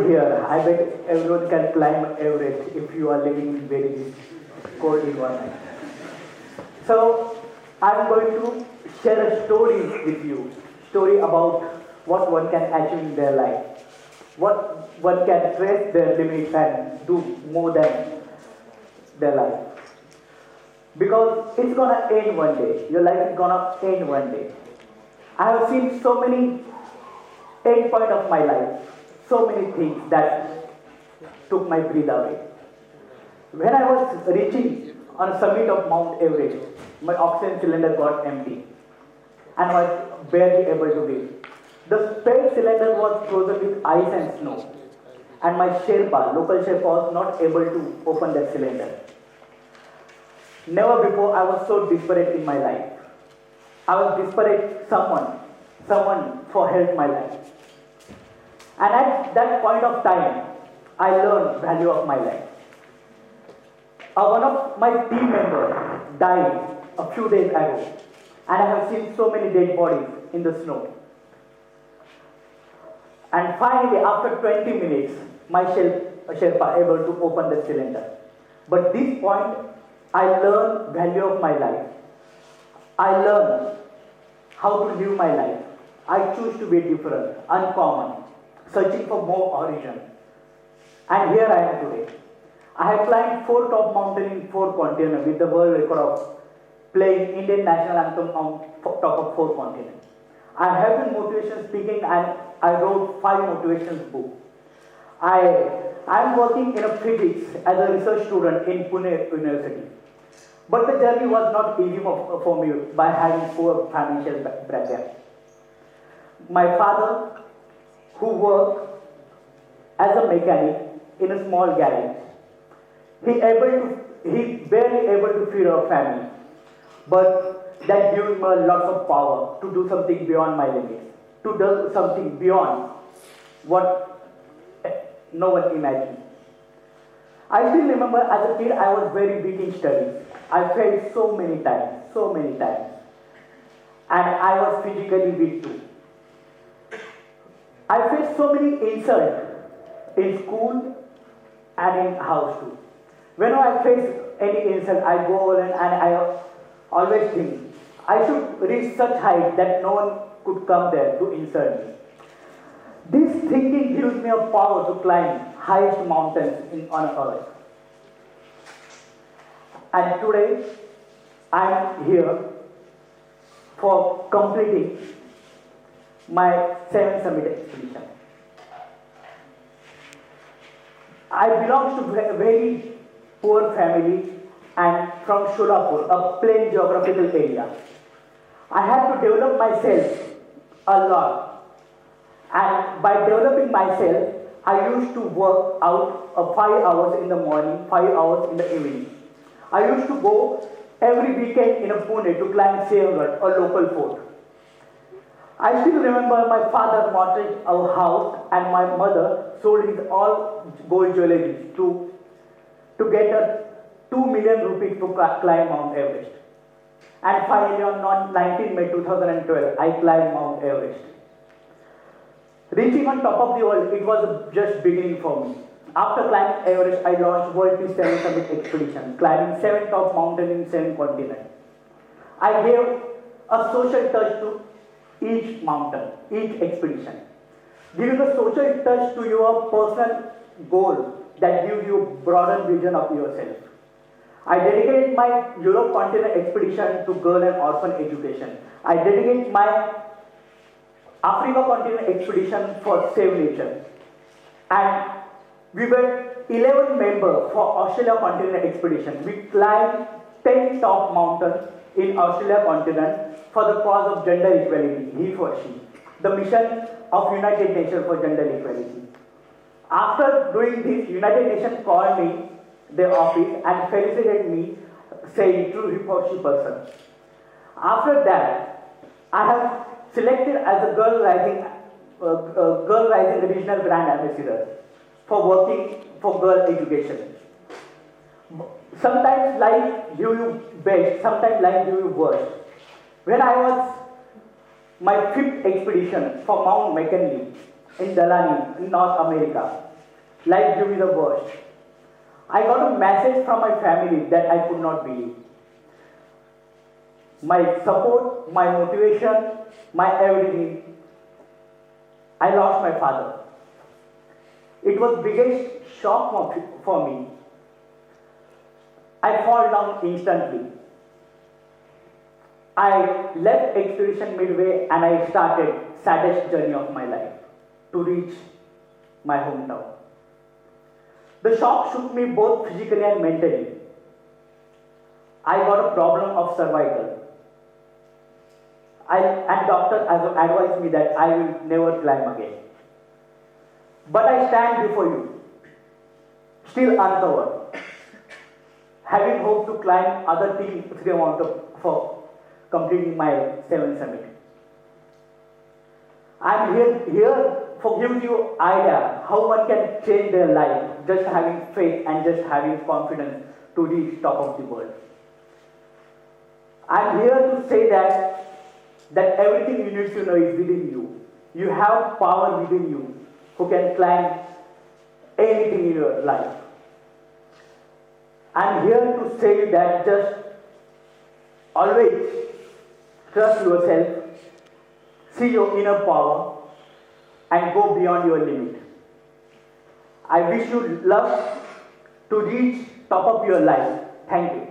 here. I bet everyone can climb Everest if you are living in very cold environment. So I'm going to share a story with you. Story about what one can achieve in their life. What one can trace their limits and do more than their life. Because it's gonna end one day. Your life is gonna end one day. I have seen so many end point of my life. So many things that took my breath away. When I was reaching on the summit of Mount Everest, my oxygen cylinder got empty and was barely able to breathe. The spare cylinder was frozen with ice and snow, and my Sherpa, local Sherpa, was not able to open that cylinder. Never before I was so desperate in my life. I was desperate someone for help my life. And at that point of time, I learned value of my life. One of my team members died a few days ago, and I have seen so many dead bodies in the snow. And finally, after 20 minutes, my Sherpa able to open the cylinder. But this point, I learned value of my life. I learned how to live my life. I choose to be different, uncommon, searching for more origin. And here I am today. I have climbed 4 top mountains in 4 continents with the world record of playing Indian national anthem on top of 4 continents. I have been motivation speaking and I wrote 5 motivation books. I am working in a physics as a research student in Pune University. But the journey was not easy for me by having poor financial background. My father, who worked as a mechanic in a small garage, he barely able to feed our family. But that gave him a lot of power to do something beyond my limits, to do something beyond what no one imagined. I still remember as a kid I was very weak in studies. I failed so many times. And I was physically weak too. I faced so many insults in school and in house too. Whenever I face any insult, I go and I always think I should reach such height that no one could come there to insult me. This thinking gives me a power to climb highest mountains on earth. And today, I am here for completing my 7th summit expedition. I belong to a very poor family and from Solapur, a plain geographical area. I had to develop myself a lot. And by developing myself, I used to work out 5 hours in the morning, 5 hours in the evening. I used to go every weekend in Pune to climb Sevgad, a local fort. I still remember my father mortgaged our house and my mother sold his all gold jewelry to get a 2 million rupees to climb Mount Everest. And finally on 19 May 2012, I climbed Mount Everest. Reaching on top of the world, it was just beginning for me. After climbing Everest, I launched World Peace 7 Summit Expedition, climbing 7 top mountains in 7 continents. I gave a social touch to each mountain, each expedition. Giving a social touch to your personal goal that gives you a broader vision of yourself. I dedicate my Europe continent expedition to girl and orphan education. I dedicate my Africa continent expedition for Save Nature. And we were 11 members for Australia continent expedition. We climbed 10 top mountains in Australia continent for the cause of gender equality, he for she. The mission of United Nations for gender equality. After doing this, United Nations called me their office and felicitate me saying true he for she person. After that, I have selected as a Girl Rising Regional Brand Ambassador for working for girl education. Sometimes life gives you best, sometimes life gives you worst. When I was my 5th expedition for Mount McKinley in Delani, in North America, Life gave me the worst. I got a message from my family that I could not believe. My support, my motivation, my everything. I lost my father. It was biggest shock for me. I fall down instantly. I left expedition midway and I started saddest journey of my life to reach my hometown. The shock shook me both physically and mentally. I got a problem of cervical. And doctor advised me that I will never climb again. But I stand before you, still uncovered, having hope to climb other 3 mountains for completing my 7th summit. I'm here for giving you idea how one can change their life just having faith and just having confidence to reach top of the world. I'm here to say that everything you need to know is within you. You have power within you who can climb anything in your life. I'm here to say that just always trust yourself, see your inner power, and go beyond your limit. I wish you luck to reach top of your life. Thank you.